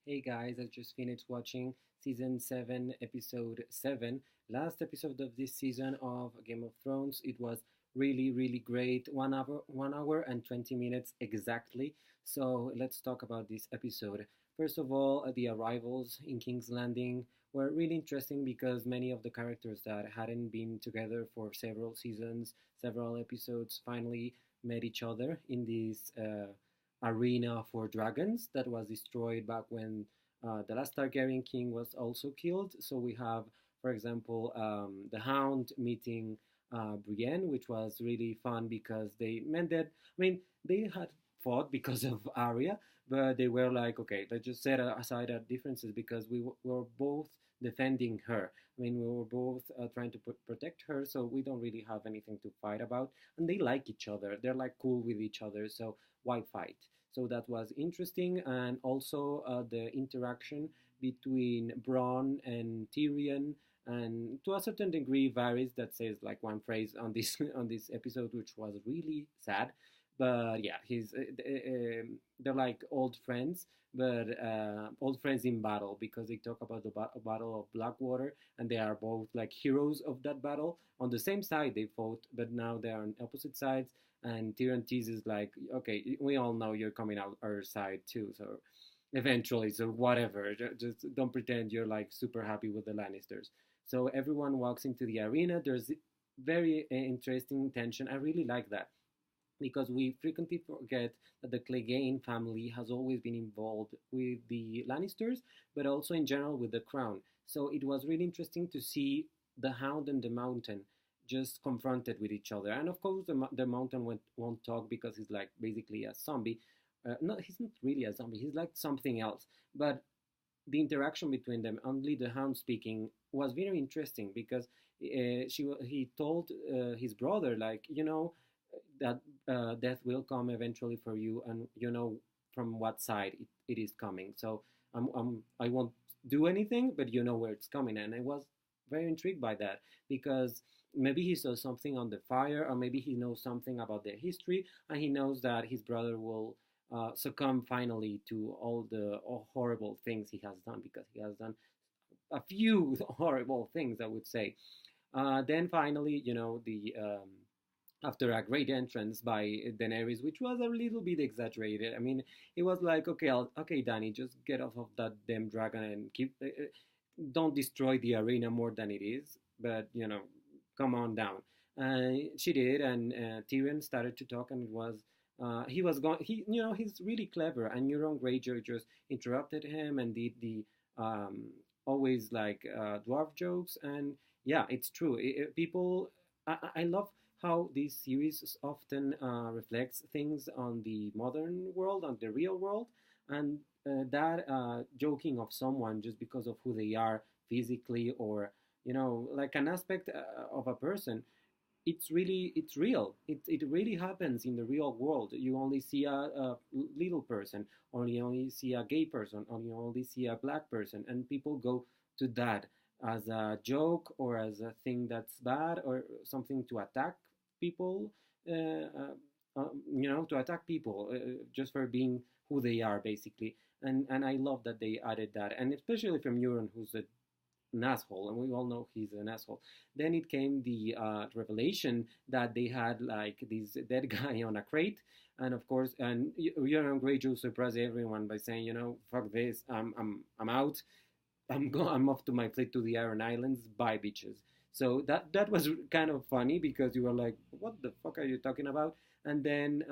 Hey guys, I just finished watching season 7, episode 7, last episode of this season of Game of Thrones. It was really great. 1 hour and 20 minutes exactly. So let's talk about this episode. First of all, the arrivals in King's Landing were really interesting because many of the characters that hadn't been together for several seasons, several episodes, finally met each other in this arena for dragons that was destroyed back when the last Targaryen king was also killed. So we have, for example, the Hound meeting Brienne, which was really fun because they mended. I mean, they had fought because of Arya, but they were like, okay, let's just set aside our differences because we were both defending her. I mean, we were both trying to protect her, so we don't really have anything to fight about. And they like each other. They're like cool with each other, so why fight? So that was interesting, and also the interaction between Bronn and Tyrion, and to a certain degree, Varys that says like one phrase on this on this episode, which was really sad. But yeah, they're like old friends, but old friends in battle because they talk about the battle of Blackwater, and they are both like heroes of that battle. On the same side they fought, but now they are on opposite sides, and Tyrion teases like, okay, we all know you're coming out our side too, so eventually, so whatever, just don't pretend you're like super happy with the Lannisters. So everyone walks into the arena. There's very interesting tension. I really like that because we frequently forget that the Clegane family has always been involved with the Lannisters, but also in general with the crown. So it was really interesting to see the Hound and the Mountain just confronted with each other. And of course, the Mountain won't talk because he's like basically a zombie. No, he's not really a zombie. He's like something else. But the interaction between them, only the Hound speaking, was very interesting because he told his brother, like, that death will come eventually for you, and you know from what side it is coming. So I won't do anything, but you know where it's coming. And I was very intrigued by that because maybe he saw something on the fire, or maybe he knows something about their history, and he knows that his brother will succumb finally to all the horrible things he has done, because he has done a few horrible things, I would say. Then finally, the after a great entrance by Daenerys, which was a little bit exaggerated. I mean, it was like, okay, okay, Danny, just get off of that damn dragon and keep, don't destroy the arena more than it is. But come on down. She did, and Tyrion started to talk, and it was. He was going. He's really clever, and Euron Greyjoy just interrupted him and did the always like dwarf jokes, and yeah, it's true. People, I love how this series often reflects things on the modern world, on the real world, and that joking of someone just because of who they are physically, or like an aspect of a person, it's real. It really happens in the real world. You only see a little person, or you only see a gay person, or you only see a black person, and people go to that as a joke or as a thing that's bad or something to attack people. To attack people just for being who they are, basically. And I love that they added that, and especially from Euron, who's an asshole, and we all know he's an asshole. Then it came the revelation that they had like this dead guy on a crate, and of course, and Euron Greyjoy surprised everyone by saying, fuck this, I'm out. I'm off to my fleet to the Iron Islands. Bye, bitches. So that was kind of funny because you were like, what the fuck are you talking about? And then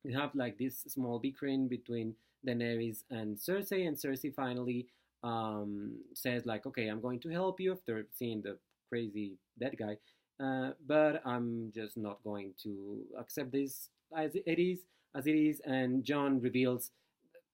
you have like this small bickering between Daenerys and Cersei, and Cersei finally says like, okay, I'm going to help you after seeing the crazy dead guy, but I'm just not going to accept this as it is. And Jon reveals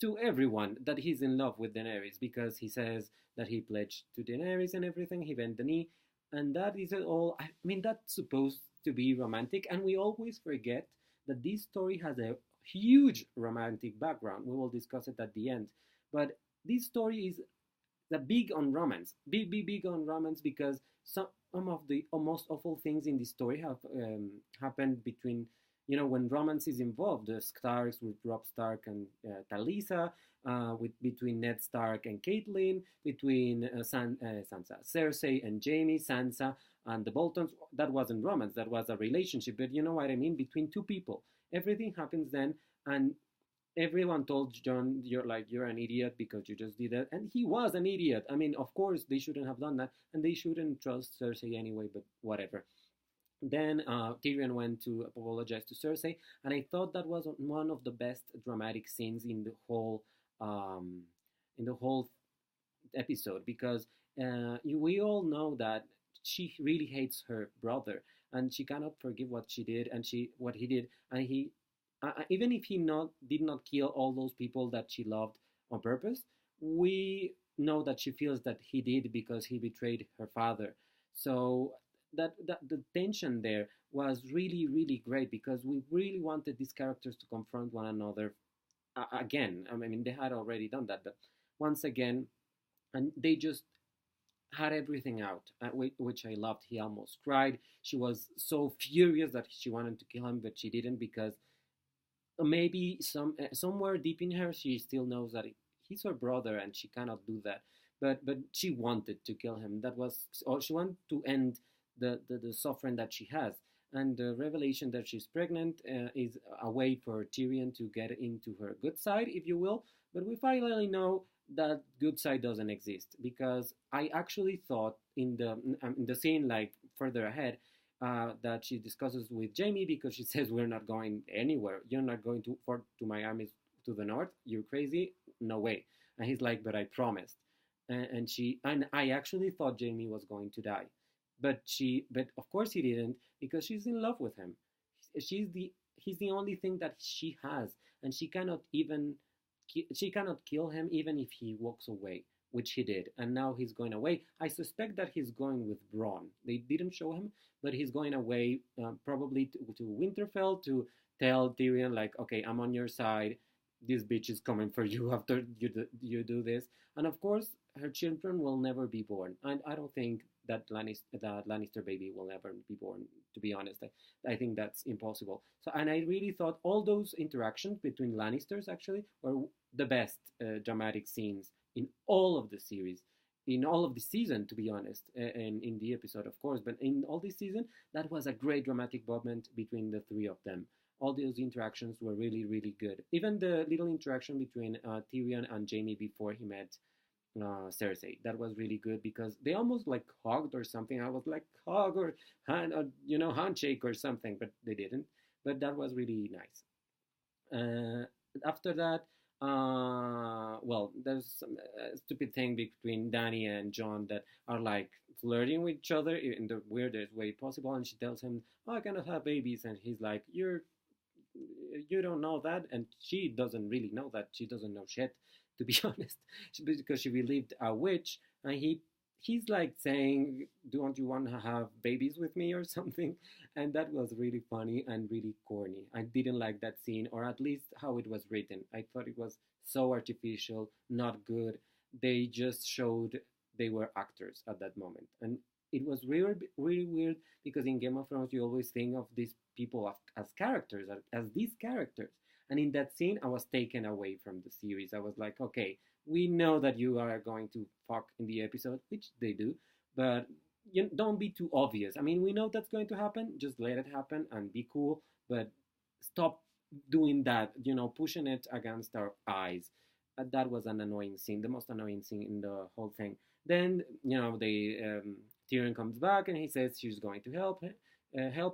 to everyone that he's in love with Daenerys because he says that he pledged to Daenerys and everything. He bent the knee, and that is all. I mean, that's supposed to be romantic, and we always forget that this story has a huge romantic background. We will discuss it at the end, but this story is big on romance, big on romance, because some of the most awful things in this story have happened between when romance is involved, the Starks with Robb Stark and Talisa, with between Ned Stark and Catelyn, between Sansa, Cersei and Jaime, Sansa and the Boltons. That wasn't romance, that was a relationship. But you know what I mean? Between two people, everything happens then, and everyone told Jon, you're an idiot because you just did that, and he was an idiot. I mean, of course they shouldn't have done that, and they shouldn't trust Cersei anyway. But whatever. Then Tyrion went to apologize to Cersei, and I thought that was one of the best dramatic scenes um, in the whole episode, because we all know that she really hates her brother, and she cannot forgive what she did and what he did, and he even if he not did not kill all those people that she loved on purpose, we know that she feels that he did because he betrayed her father. So that the tension there was really really great, because we really wanted these characters to confront one another again. I mean, they had already done that, but once again, and they just had everything out, which I loved. He almost cried. She was so furious that she wanted to kill him, but she didn't, because maybe somewhere deep in her she still knows that he's her brother and she cannot do that. But she wanted to kill him. That was, or she wanted to end the suffering that she has. And the revelation that she's pregnant is a way for Tyrion to get into her good side, if you will. But we finally know that good side doesn't exist, because I actually thought in the scene like further ahead, that she discusses with Jaime, because she says, we're not going anywhere. You're not going to my armies to the north. You're crazy. No way. And he's like, but I promised. And I actually thought Jaime was going to die, but of course he didn't, because she's in love with him. He's the only thing that she has, and she cannot kill him even if he walks away, which he did, and now he's going away. I suspect that he's going with Bronn. They didn't show him, but he's going away, probably to Winterfell, to tell Tyrion, like, okay, I'm on your side. This bitch is coming for you after you do this. And of course, her children will never be born. And I don't think that Lannister baby will never be born, to be honest. I think that's impossible. So, and I really thought all those interactions between Lannisters actually were the best dramatic scenes in all of the series, in all of the season, to be honest, and in the episode, of course, but in all this season, that was a great dramatic moment between the three of them. All those interactions were really, really good. Even the little interaction between Tyrion and Jaime before he met Cersei, that was really good, because they almost like hugged or something. I was like, hug or hand, or, handshake or something, but they didn't. But that was really nice. After that, well, there's some stupid thing between Dany and Jon that are like flirting with each other in the weirdest way possible, and she tells him, "Oh, I cannot have babies," and he's like, You don't know that," and she doesn't really know that. She doesn't know shit, to be honest, because she believed a witch, and he's like saying, "Don't you want to have babies with me or something?" And that was really funny and really corny. I didn't like that scene, or at least how it was written. I thought it was so artificial, not good. They just showed they were actors at that moment, and it was really, really weird, because in Game of Thrones you always think of these people as characters, as these characters. And in that scene, I was taken away from the series. I was like, okay, we know that you are going to fuck in the episode, which they do, but don't be too obvious. I mean, we know that's going to happen. Just let it happen and be cool, but stop doing that, pushing it against our eyes. That was an annoying scene, the most annoying scene in the whole thing. Then, Tyrion comes back and he says she's going to help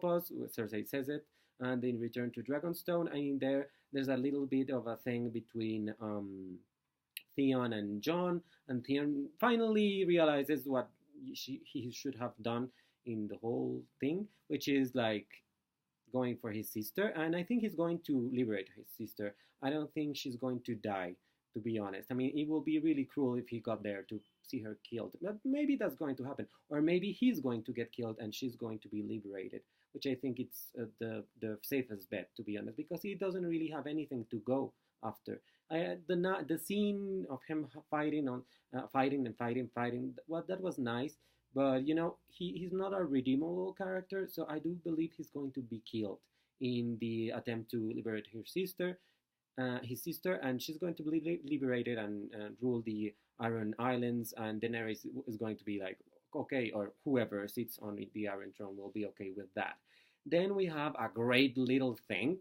us. Cersei says it, and they return to Dragonstone. And in there's a little bit of a thing between Theon and Jon, and Theon finally realizes what he should have done in the whole thing, which is like going for his sister. And I think he's going to liberate his sister. I don't think she's going to die, to be honest. I mean, it will be really cruel if he got there to see her killed. But maybe that's going to happen. Or maybe he's going to get killed and she's going to be liberated, which I think it's the safest bet, to be honest, because he doesn't really have anything to go after. The scene of him fighting and fighting, well, that was nice. But he's not a redeemable character, so I do believe he's going to be killed in the attempt to liberate his sister, and she's going to be liberated and rule the Iron Islands, and Daenerys is going to be like, okay, or whoever sits on the Iron Throne will be okay with that. Then we have a great little thing,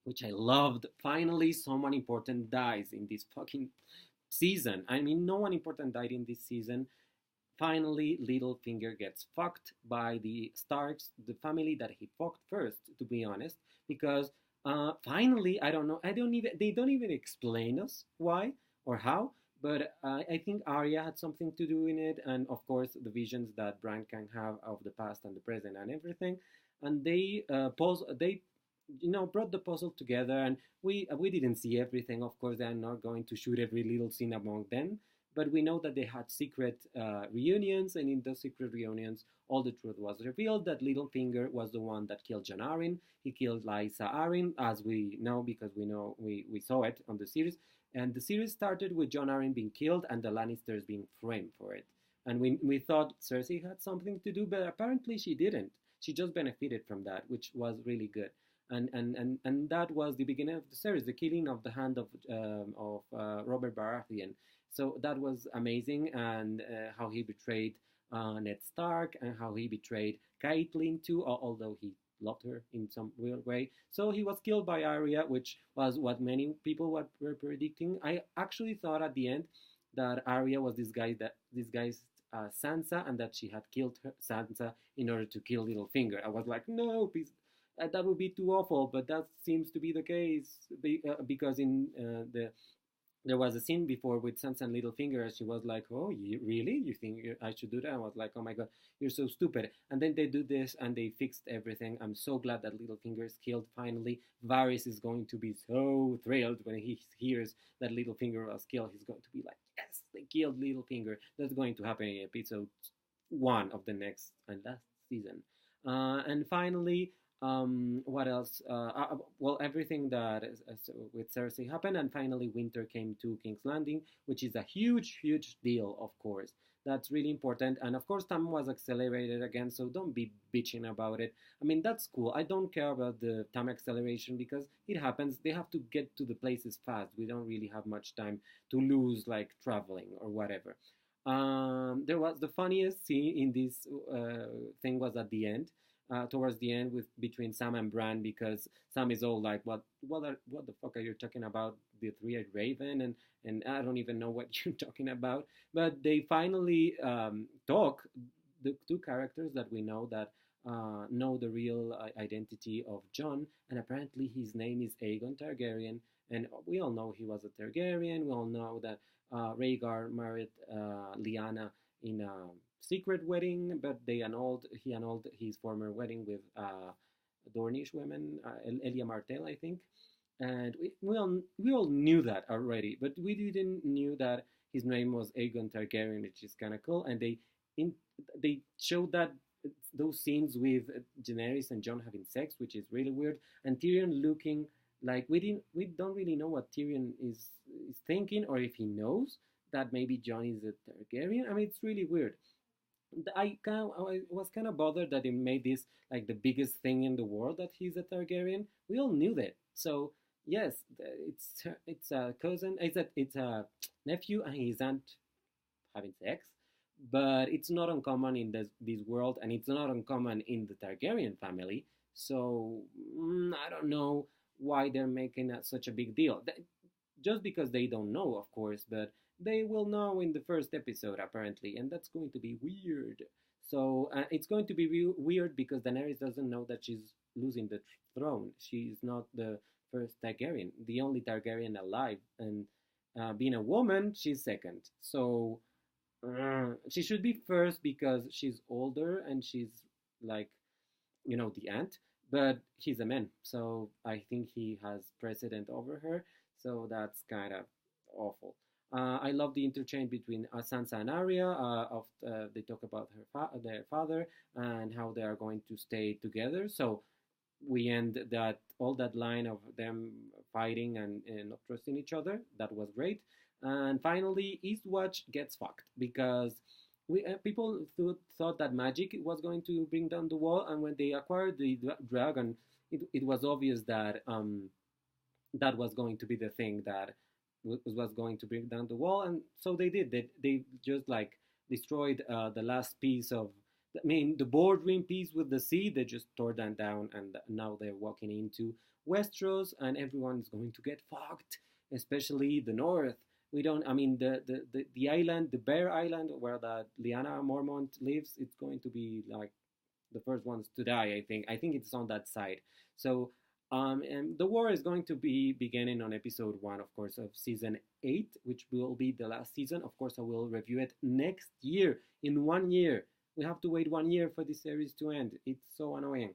which I loved. Finally, someone important dies in this fucking season. I mean, no one important died in this season. Finally, Littlefinger gets fucked by the Starks, the family that he fucked first, to be honest, because finally, I don't know, they don't even explain us why or how, but I think Arya had something to do in it, and of course the visions that Bran can have of the past and the present and everything, and they brought the puzzle together, and we didn't see everything. Of course, they're not going to shoot every little scene among them, but we know that they had secret reunions, and in those secret reunions, all the truth was revealed. That Littlefinger was the one that killed Jon Arryn. He killed Lysa Arryn, as we know because we saw it on the series. And the series started with Jon Arryn being killed and the Lannisters being framed for it. And we thought Cersei had something to do, but apparently she didn't. She just benefited from that, which was really good. And that was the beginning of the series, the killing of the hand of Robert Baratheon. So that was amazing, and how he betrayed Ned Stark, and how he betrayed Caitlyn too, although he loved her in some weird way. So he was killed by Arya, which was what many people were predicting. I actually thought at the end that Arya was this guy's Sansa, and that she had killed Sansa in order to kill Littlefinger. I was like, no, please. That would be too awful, but that seems to be the case because in there was a scene before with Sansa and Littlefinger, and she was like, "Oh, really? You think I should do that?" I was like, "Oh my god, you're so stupid!" And then they do this, and they fixed everything. I'm so glad that Littlefinger is killed finally. Varys is going to be so thrilled when he hears that Littlefinger was killed. He's going to be like, "Yes, they killed Littlefinger." That's going to happen in episode 1 of the next and last season. And finally, what else? Well, everything that with Cersei happened, and finally Winter came to King's Landing, which is a huge, huge deal, of course. That's really important, and of course time was accelerated again, so don't be bitching about it. I mean, that's cool. I don't care about the time acceleration because it happens. They have to get to the places fast. We don't really have much time to lose, like traveling or whatever. There was the funniest scene in this thing was at the end, towards the end with between Sam and Bran, because Sam is all like, what the fuck are you talking about, the three-eyed raven, and I don't even know what you're talking about. But they finally talk, the two characters that we know that know the real identity of Jon, and apparently his name is Aegon Targaryen, and we all know he was a Targaryen. We all know that Rhaegar married Lyanna in a secret wedding, but he annulled his former wedding with Dornish women, Elia Martell, I think. And we all knew that already, but we didn't knew that his name was Aegon Targaryen, which is kind of cool. And they showed that those scenes with Daenerys and Jon having sex, which is really weird, and Tyrion looking like we don't really know what Tyrion is thinking, or if he knows that maybe Jon is a Targaryen. I mean, it's really weird. I was kind of bothered that they made this like the biggest thing in the world that he's a Targaryen. We all knew that. So yes, it's a cousin, it's a nephew, and his aunt having sex. But it's not uncommon in this world, and it's not uncommon in the Targaryen family. So I don't know why they're making such a big deal. Just because they don't know, of course, but they will know in the first episode apparently, and that's going to be weird. So it's going to be weird because Daenerys doesn't know that she's losing the throne. She's not the first Targaryen, the only Targaryen alive, and being a woman, she's second. So she should be first because she's older and she's like, the aunt. But he's a man, so I think he has precedent over her. So that's kind of awful. I love the interchange between Sansa and Arya. They talk about their father and how they are going to stay together. So we end all that line of them fighting and not trusting each other. That was great. And finally, Eastwatch gets fucked because people thought that magic was going to bring down the wall, and when they acquired the dragon, it was obvious that that was going to be the thing that was going to bring down the wall, and so they did. They just like destroyed the last piece of. I mean, the boardroom piece with the sea. They just tore that down, and now they're walking into Westeros, and everyone's going to get fucked, especially the North. We don't. I mean, the island, the Bear Island, where the Lyanna Mormont lives, it's going to be like the first ones to die. I think it's on that side. So and the war is going to be beginning on episode 1, of course, of season 8, which will be the last season. Of course, I will review it next year. In 1 year, we have to wait 1 year for this series to end. It's so annoying,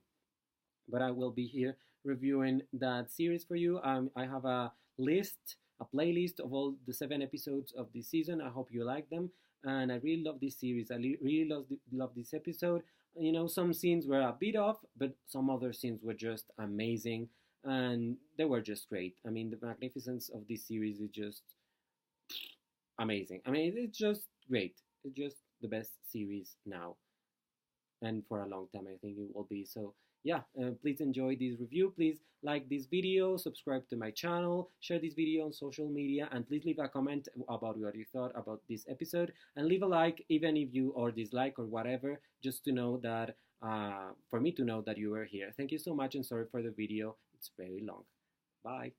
but I will be here reviewing that series for you. I have a playlist of all the 7 episodes of this season. I hope you like them, and I really love this series. I really love this episode. You know, some scenes were a bit off, but some other scenes were just amazing, and they were just great. I mean, the magnificence of this series is just amazing. I mean, it's just great. It's just the best series now, and for a long time I think it will be. So yeah, please enjoy this review. Please like this video, subscribe to my channel, share this video on social media, and please leave a comment about what you thought about this episode, and leave a like even if you, or dislike or whatever, just to know that for me to know that you were here. Thank you so much, and sorry for the video, it's very long. Bye.